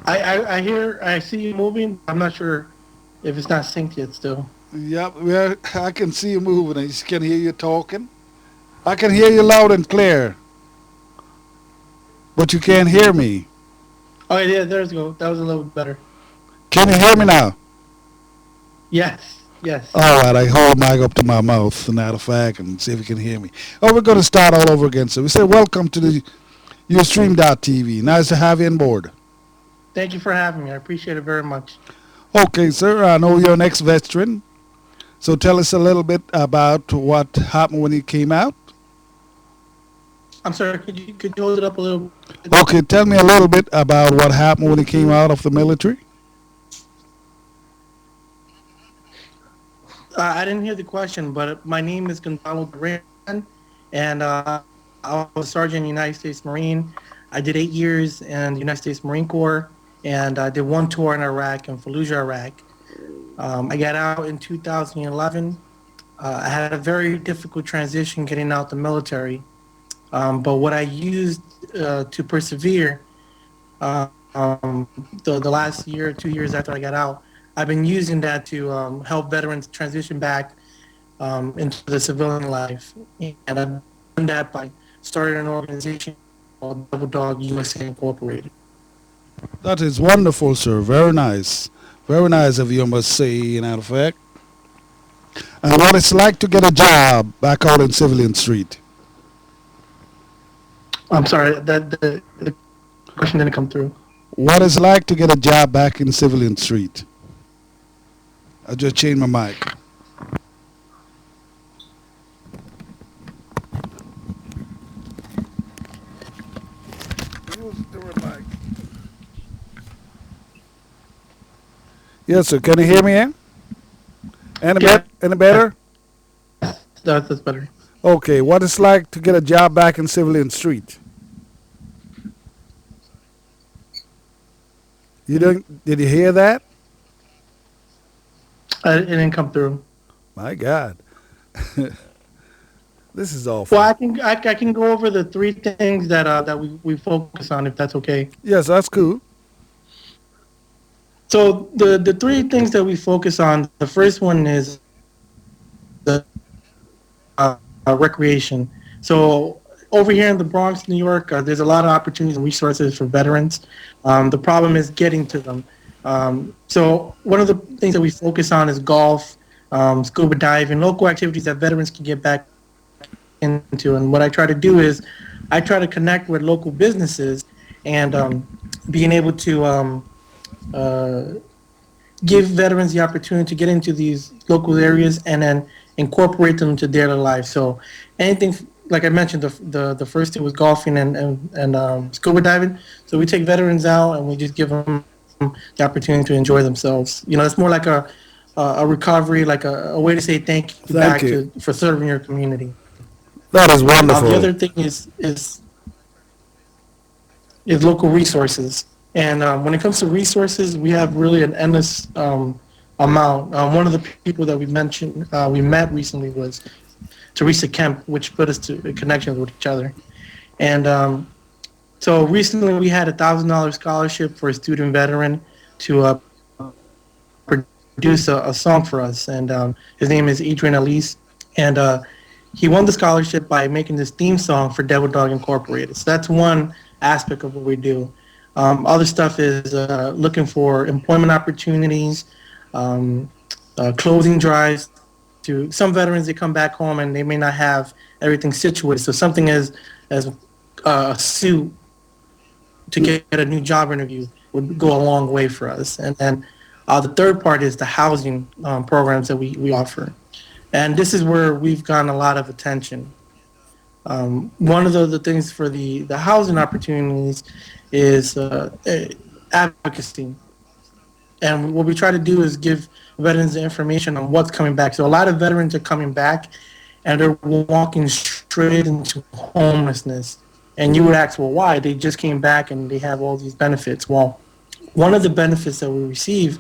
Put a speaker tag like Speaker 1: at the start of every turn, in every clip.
Speaker 1: I see you moving. I'm not sure if it's not synced yet still.
Speaker 2: Yep, well, I can see you moving. I just can hear you talking. I can hear you loud and clear, but you can't hear me.
Speaker 1: Oh yeah, there's go. That was a little better.
Speaker 2: Can you hear me now?
Speaker 1: Yes, yes.
Speaker 2: All right, I hold the mic up to my mouth, matter of fact, and see if you can hear me. Oh, we're going to start all over again. So we say, welcome to the Ustream.tv. Nice to have you on board.
Speaker 1: Thank you for having me. I appreciate it very much.
Speaker 2: Okay, sir, I know you're an ex veteran. So tell us a little bit about what happened when you came out.
Speaker 1: I'm sorry. Could you hold it up a little bit?
Speaker 2: Okay, tell me a little bit about what happened when you came out of the military.
Speaker 1: I didn't hear the question, but my name is Gonzalo Duran, and I was a sergeant in the United States Marine. I did 8 years in the United States Marine Corps, and I did one tour in Iraq, in Fallujah, Iraq. I got out in 2011. I had a very difficult transition getting out the military, but what I used to persevere the last year, 2 years after I got out, I've been using that to help veterans transition back into the civilian life. And I've done that by starting an organization called Double Dog USA Incorporated.
Speaker 2: That is wonderful, sir. Very nice. Very nice of you, I must say, in fact. And what it's like to get a job back out in civilian street.
Speaker 1: I'm sorry, that the question didn't come through.
Speaker 2: What it's like to get a job back in civilian street. I just changed my mic. Use the mic. Yes, sir. Can you hear me?
Speaker 1: Yes,
Speaker 2: Any better?
Speaker 1: that's better.
Speaker 2: Okay. What it's like to get a job back in civilian street? You don't? Did you hear that?
Speaker 1: It didn't come through.
Speaker 2: My God, this is
Speaker 1: Well,
Speaker 2: awful.
Speaker 1: I can go over the three things that we focus on if that's okay.
Speaker 2: Yes, that's cool.
Speaker 1: So the three things that we focus on, the first one is recreation. So over here in the Bronx, New York, there's a lot of opportunities and resources for veterans. The problem is getting to them. So one of the things that we focus on is golf, scuba diving, local activities that veterans can get back into. And what I try to do is I try to connect with local businesses and being able to uh, give veterans the opportunity to get into these local areas and then incorporate them into daily life. So anything like I mentioned, the first two was golfing and scuba diving. So we take veterans out and we just give them the opportunity to enjoy themselves. You know, it's more like a recovery, like a way to say thank you back
Speaker 2: Thank
Speaker 1: to
Speaker 2: you.
Speaker 1: for serving your community.
Speaker 2: That is
Speaker 1: The other
Speaker 2: wonderful.
Speaker 1: thing is local resources. And when it comes to resources, we have really an endless amount. One of the people that we met recently was Teresa Kemp, which put us to connections with each other. And so recently we had $1,000 scholarship for a student veteran to produce a song for us. And his name is Adrian Elise. And he won the scholarship by making this theme song for Devil Dog Incorporated. So that's one aspect of what we do. Other stuff is looking for employment opportunities, um, closing drives. To some veterans, they come back home and they may not have everything situated. So something as a suit to get a new job interview would go a long way for us. And then the third part is the housing programs that we offer. And this is where we've gotten a lot of attention. One of the things for the housing opportunities is advocacy. And what we try to do is give veterans the information on what's coming back. So a lot of veterans are coming back and they're walking straight into homelessness. And you would ask, well, why? They just came back and they have all these benefits. Well, one of the benefits that we receive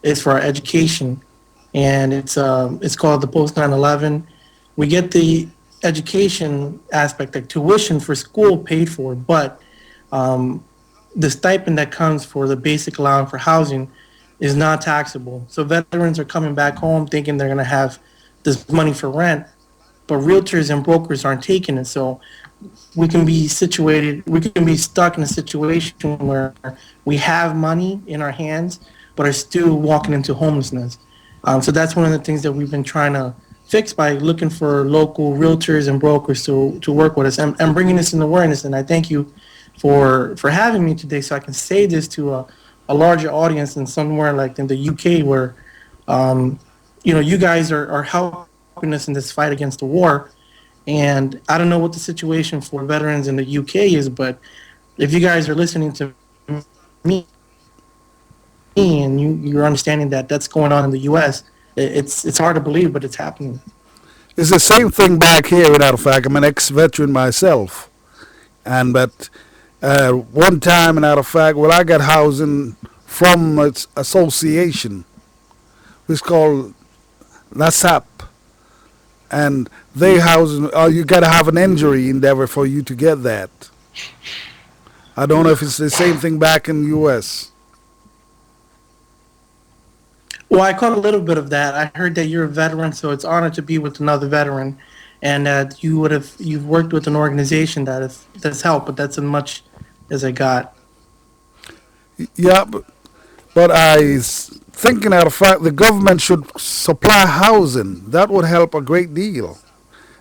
Speaker 1: is for our education, and it's called the Post 9/11. We get the education aspect, like tuition for school paid for, but um, the stipend that comes for the basic allowance for housing is not taxable. So veterans are coming back home thinking they're going to have this money for rent, but realtors and brokers aren't taking it. So we can be stuck in a situation where we have money in our hands, but are still walking into homelessness. So that's one of the things that we've been trying to fix by looking for local realtors and brokers to work with us and bringing this into awareness. And I thank you for having me today so I can say this to a larger audience in somewhere like in the UK where, um, you guys are helping us in this fight against the war. And I don't know what the situation for veterans in the UK is, but if you guys are listening to me and you're understanding that that's going on in the US, it's hard to believe, but it's happening.
Speaker 2: It's the same thing back here, in out fact. I'm an ex-veteran myself, and but one time, in out of fact, well, I got housing from its association, which is called LASAP, and they house. You got to have an injury endeavor for you to get that. I don't know if it's the same thing back in the U.S.
Speaker 1: Well, I caught a little bit of that. I heard that you're a veteran, so it's honored to be with another veteran, and that you've worked with an organization that's helped, but that's as much as I got.
Speaker 2: Yeah, but thinking out of fact, the government should supply housing. That would help a great deal,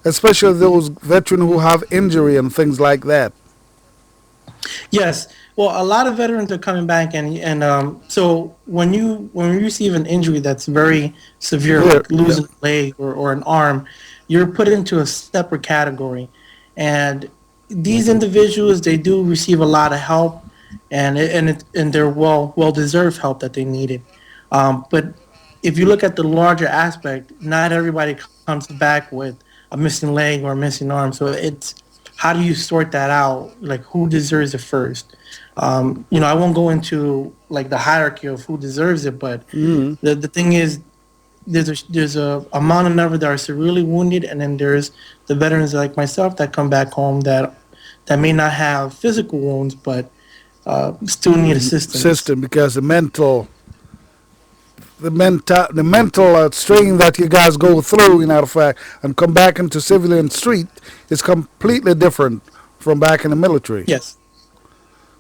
Speaker 2: especially those veterans who have injury and things like that.
Speaker 1: Yes. Well, a lot of veterans are coming back, and so when you receive an injury that's very severe,
Speaker 2: Here,
Speaker 1: like losing a leg or an arm, you're put into a separate category, and these individuals they do receive a lot of help, and they're well deserved help that they needed. But if you look at the larger aspect, not everybody comes back with a missing leg or a missing arm. So it's how do you sort that out? Like who deserves it first? I won't go into like the hierarchy of who deserves it, but
Speaker 2: mm,
Speaker 1: the thing is, there's a amount of number that are severely wounded, and then there's the veterans like myself that come back home that may not have physical wounds, but still need assistance.
Speaker 2: system because the mental strain that you guys go through, in out of fact, and come back into civilian street is completely different from back in the military.
Speaker 1: Yes,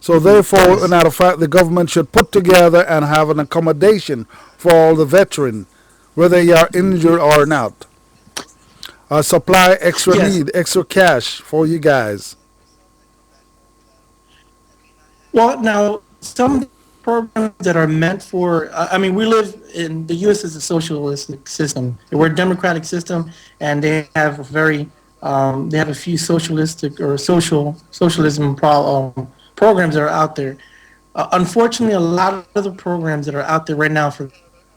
Speaker 2: So therefore, in
Speaker 1: yes,
Speaker 2: out of fact, the government should put together and have an accommodation for all the veteran, whether you are injured or not. Supply extra
Speaker 1: yes.
Speaker 2: need, extra cash for you guys.
Speaker 1: Well, now some programs that are meant for, I mean, we live in the U.S. is a socialistic system. We're a democratic system, and they have a few socialistic or socialism programs that are out there. Unfortunately, a lot of the programs that are out there right now for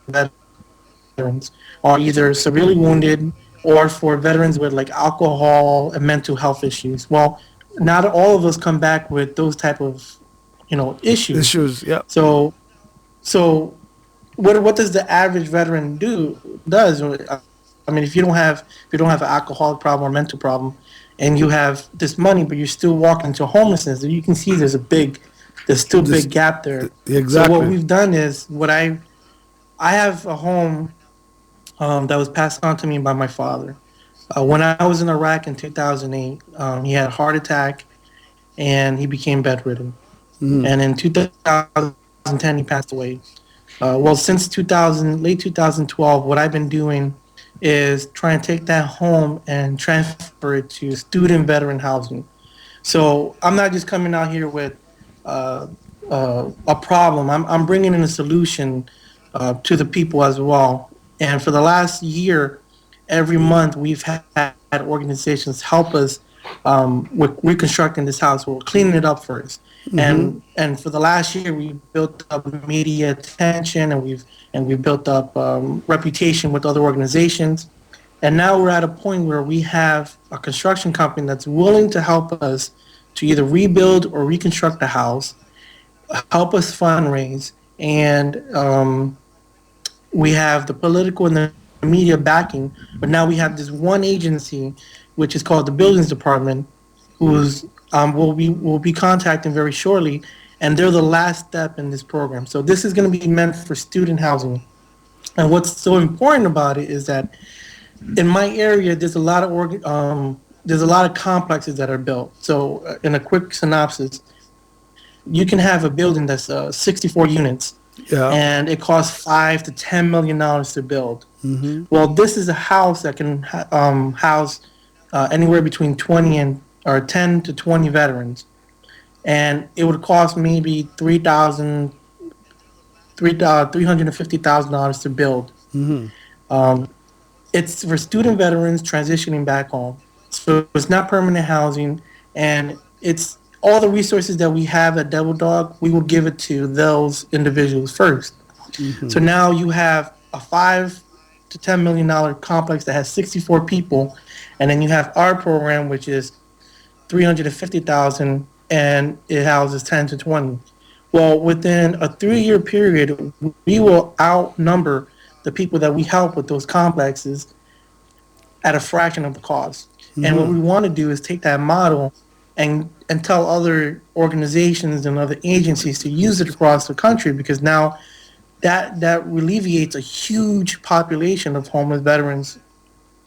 Speaker 1: veterans are either severely wounded or for veterans with like alcohol and mental health issues. Well, not all of us come back with those type of issues.
Speaker 2: Issues, yeah.
Speaker 1: So what does the average veteran does? I mean, if you don't have an alcoholic problem or mental problem, and you have this money, but you're still walking into homelessness, you can see there's still a
Speaker 2: This
Speaker 1: big gap there. So what
Speaker 2: exactly.
Speaker 1: we've done is I have a home that was passed on to me by my father. When I was in Iraq in 2008, he had a heart attack and he became bedridden.
Speaker 2: Mm,
Speaker 1: And in 2010, he passed away. Well, since late 2012, what I've been doing is trying to take that home and transfer it to student veteran housing. So I'm not just coming out here with uh, a problem. I'm bringing in a solution to the people as well. And for the last year, every month we've had organizations help us with reconstructing this house. We're cleaning it up first,
Speaker 2: mm-hmm.
Speaker 1: and for the last year we built up media attention, and we've built up reputation with other organizations. And now we're at a point where we have a construction company that's willing to help us to either rebuild or reconstruct the house, help us fundraise, and we have the political and the media backing. But now we have this one agency, which is called the Buildings Department, who's will be contacting very shortly, and they're the last step in this program. So this is going to be meant for student housing. And what's so important about it is that in my area, there's a lot of complexes that are built. So, in a quick synopsis, you can have a building that's 64 units,
Speaker 2: Yeah.
Speaker 1: and it costs $5 to $10 million to build.
Speaker 2: Hmm.
Speaker 1: Well, this is a house that can house anywhere between 20 and or 10 to 20 veterans, and it would cost maybe $350,000 to build.
Speaker 2: Hmm.
Speaker 1: Um, it's for student veterans transitioning back home. So it's not permanent housing, and it's all the resources that we have at Devil Dog. We will give it to those individuals first. So
Speaker 2: Hmm.
Speaker 1: now you have a $5 to $10 million complex that has 64 people, and then you have our program, which is 350,000, and it houses 10 to 20. Well, within a 3 year period, we will outnumber the people that we help with those complexes at a fraction of the cost. And what
Speaker 2: Hmm.
Speaker 1: we want to do is take that model and tell other organizations and other agencies to use it across the country, because now that alleviates a huge population of homeless veterans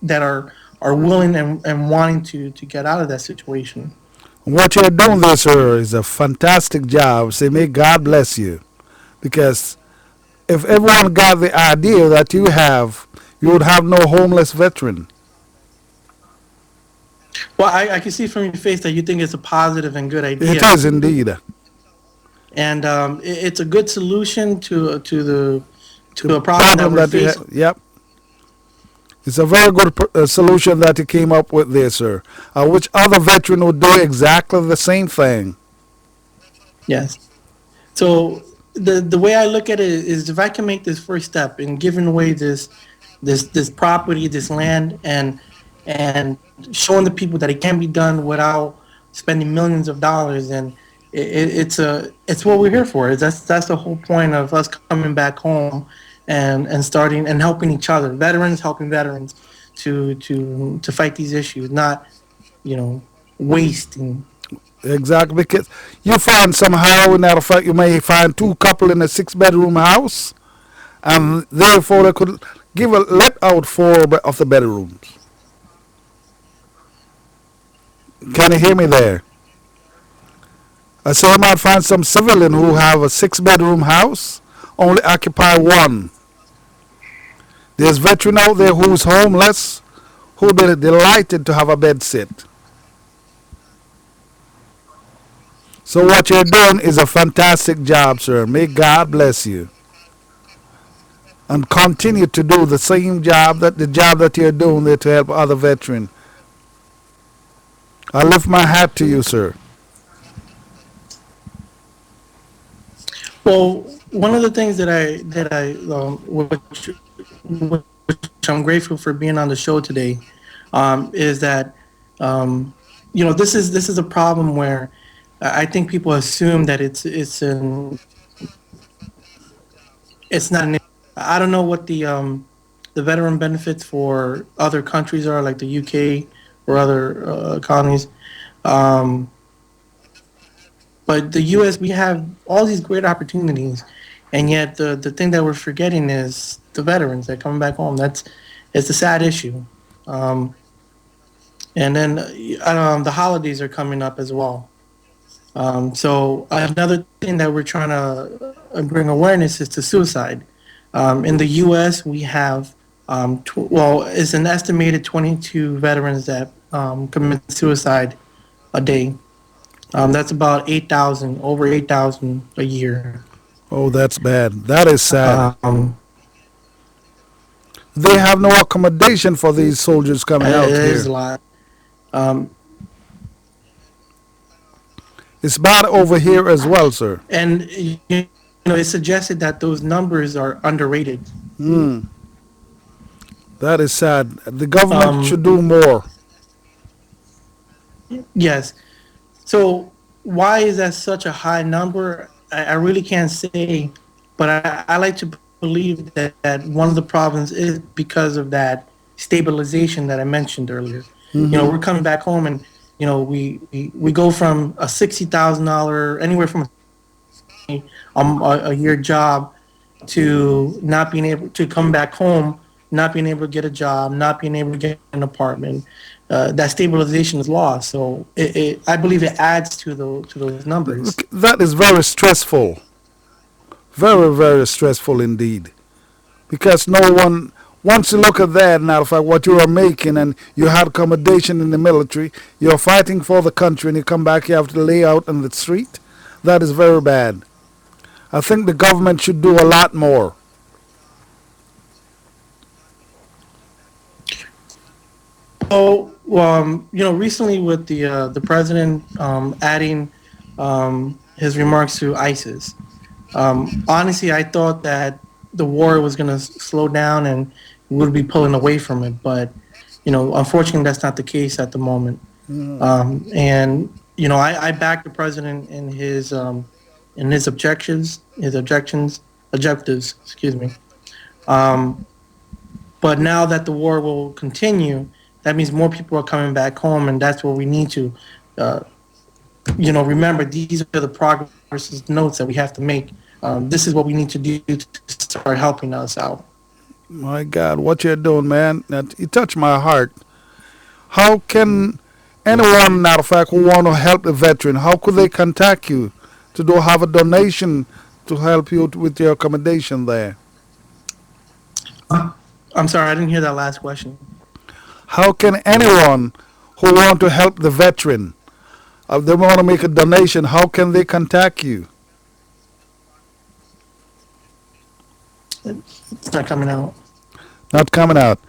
Speaker 1: that are willing and wanting to get out of that situation.
Speaker 2: What you're doing there, sir, is a fantastic job. Say, may God bless you. Because if everyone got the idea that you have, you would have no homeless veteran.
Speaker 1: Well, I can see from your face that you think it's a positive and good
Speaker 2: It
Speaker 1: idea,
Speaker 2: is indeed.
Speaker 1: and it's a good solution to
Speaker 2: The
Speaker 1: a problem that
Speaker 2: problem
Speaker 1: we're
Speaker 2: that you
Speaker 1: facing.
Speaker 2: have, yep. It's a very good solution that you came up with there, sir. Which other veteran would do exactly the same thing?
Speaker 1: Yes. So the way I look at it is, if I can make this first step in giving away this property, this land, and showing the people that it can be done without spending millions of dollars, and it's what we're here for. That's the whole point of us coming back home and starting and helping each other, veterans helping veterans to fight these issues, not you know wasting.
Speaker 2: Exactly, because you find somehow, in that fact, you may find two couple in a six-bedroom house, and therefore they could give a let out four of the bedrooms. Can you hear me there? I say you might find some civilian who have a six-bedroom house, only occupy one. There's veteran out there who's homeless, who would be delighted to have a bed sit. So what you're doing is a fantastic job, sir. May God bless you. And continue to do the same job that the job that you're doing there to help other veterans. I lift my hat to you, sir.
Speaker 1: Well, one of the things which I'm grateful for being on the show today, is that this is a problem where I think people assume that it's not an issue. I don't know what the veteran benefits for other countries are, like the UK or other colonies. Um, But the U.S., we have all these great opportunities, and yet the thing that we're forgetting is the veterans that come back home. It's a sad issue. Um, and then the holidays are coming up as well. So another thing that we're trying to bring awareness is to suicide. In the U.S., we have it's an estimated 22 veterans that commit suicide a day. That's about 8,000, over 8,000 a year.
Speaker 2: Oh, that's bad. That is sad.
Speaker 1: Um,
Speaker 2: They have no accommodation for these soldiers coming
Speaker 1: it
Speaker 2: out
Speaker 1: is
Speaker 2: here.
Speaker 1: a lot. Um,
Speaker 2: It's bad over here as well, sir.
Speaker 1: and it's suggested that those numbers are underrated.
Speaker 2: Hmm. That is sad. The government should
Speaker 1: Um,
Speaker 2: do more.
Speaker 1: yes. So why is that such a high number? I really can't say, but I like to believe that one of the problems is because of that stabilization that I mentioned earlier.
Speaker 2: Hmm.
Speaker 1: We're coming back home, and we go from a $60,000, anywhere from a year job to not being able to come back home, not being able to get a job, not being able to get an apartment. That stabilization is lost. So I believe it adds to those numbers.
Speaker 2: That is very stressful. Very, very stressful indeed. Because no one, once you look at that, now, in fact, what you are making and you had accommodation in the military, you're fighting for the country and you come back, you have to lay out on the street. That is very bad. I think the government should do a lot more.
Speaker 1: So, recently with the president adding his remarks to ISIS, honestly, I thought that the war was going to slow down and we would be pulling away from it. But, unfortunately, that's not the case at the moment. And, I back the president in his objectives, excuse me. Um, but now that the war will continue, that means more people are coming back home, and that's what we need to, uh, remember. These are the progress notes that we have to make. This is what we need to do to start helping us out.
Speaker 2: My God, what you're doing, man, that, it touched my heart. How can anyone, matter of fact, who want to help the veteran, how could they contact you to do have a donation to help you with your accommodation there?
Speaker 1: I'm sorry, I didn't hear that last question.
Speaker 2: How can anyone who want to help the veteran, if they want to make a donation, how can they contact you?
Speaker 1: It's not coming out.
Speaker 2: Not coming out.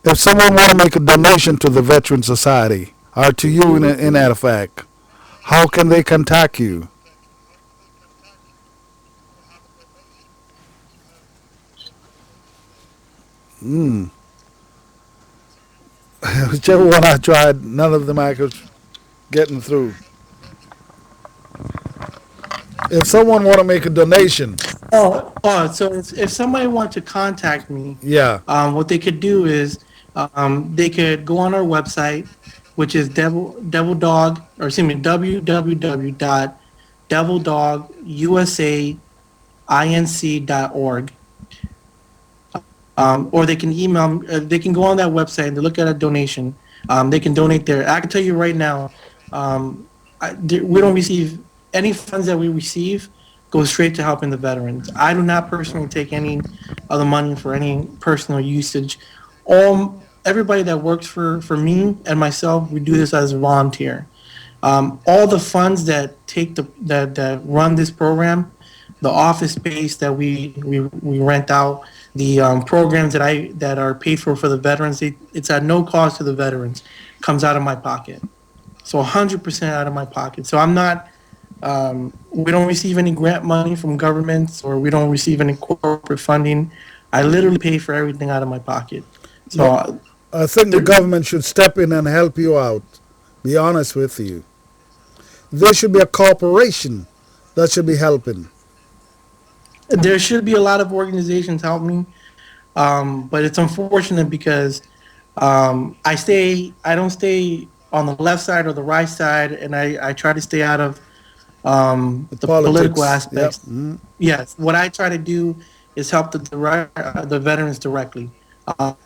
Speaker 2: If someone want to make a donation to the Veteran Society or to you in that effect, how can they contact you? Mm. Whichever one I tried, none of them I could getting through. If someone want to make a donation,
Speaker 1: So if somebody wants to contact me,
Speaker 2: yeah,
Speaker 1: what they could do is they could go on our website, which is devil dog, or excuse me, www.devildogusainc.org. Or they can email. They can go on that website and they look at a donation. They can donate there. I can tell you right now, we don't receive any funds that we receive go straight to helping the veterans. I do not personally take any of the money for any personal usage. Everybody that works for me and myself, we do this as a volunteer. All the funds that that run this program, the office space that we rent out, the programs that are paid for the veterans, it's at no cost to the veterans, comes out of my pocket. So 100% out of my pocket. So I'm not. We don't receive any grant money from governments, or we don't receive any corporate funding. I literally pay for everything out of my pocket. So
Speaker 2: no, I think the government should step in and help you out. Be honest with you. There should be a corporation that should be helping.
Speaker 1: there should be a lot of organizations help me, but it's unfortunate because I don't stay on the left side or the right side, and I try to stay out of
Speaker 2: The
Speaker 1: the political
Speaker 2: politics. Yep.
Speaker 1: aspects. Yes, what I try to do is help the veterans directly. Um,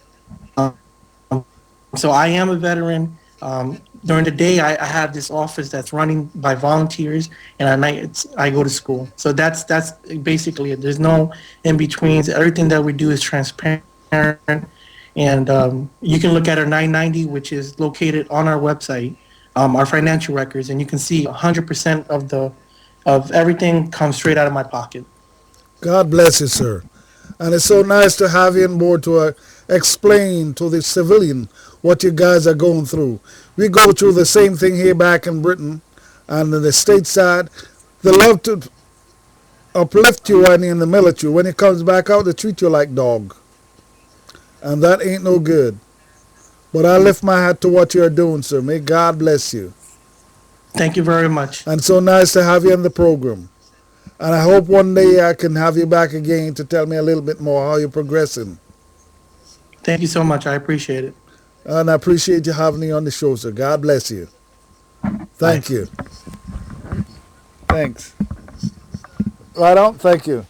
Speaker 1: so I am a veteran. During the day, I have this office that's running by volunteers, and at night I go to school. So that's basically it. There's no in betweens. Everything that we do is transparent, and you can look at our 990, which is located on our website, our financial records, and you can see 100% of everything comes straight out of my pocket.
Speaker 2: God bless you, sir. And it's so nice to have you on board to explain to the civilian what you guys are going through. We go through the same thing here back in Britain and in the stateside. They love to uplift you when you're in the military. When it comes back out, they treat you like dog. And that ain't no good. But I lift my hat to what you're doing, sir. May God bless you.
Speaker 1: Thank you very much.
Speaker 2: And so nice to have you on the program. And I hope one day I can have you back again to tell me a little bit more how you're progressing.
Speaker 1: Thank you so much. I appreciate it.
Speaker 2: And I appreciate you having me on the show, sir. God bless you.
Speaker 1: Bye.
Speaker 2: Thank you. Thanks. Right on. Thank you.